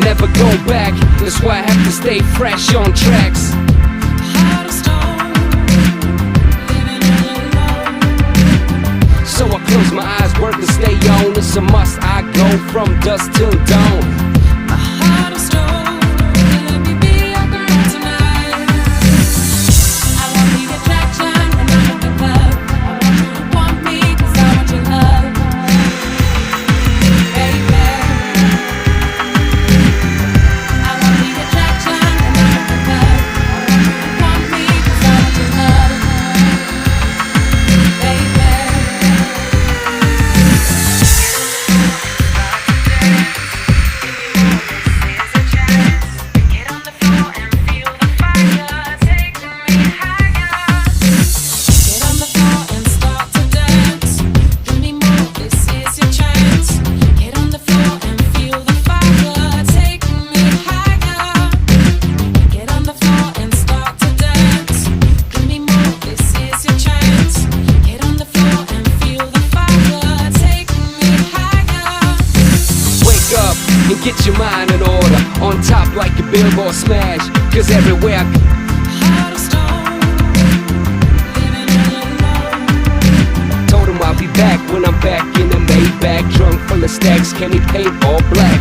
never go back. That's why I have to stay fresh on tracks. So I close my eyes, work and stay on. It's a must, I go from dusk till dawn. My heart of stone, let me be your girl tonight. I want the attraction when I'm in the club. I want you to want me 'cause I want your love, baby. I want the attraction when I'm in the club. I want you to want me 'cause I want your love, baby. Get your mind in order, on top like a billboard smash. 'Cause everywhere Heart of stone, living alone. told him I'll be back when I'm back in the Maybach, trunk full of stacks, candy paint all black.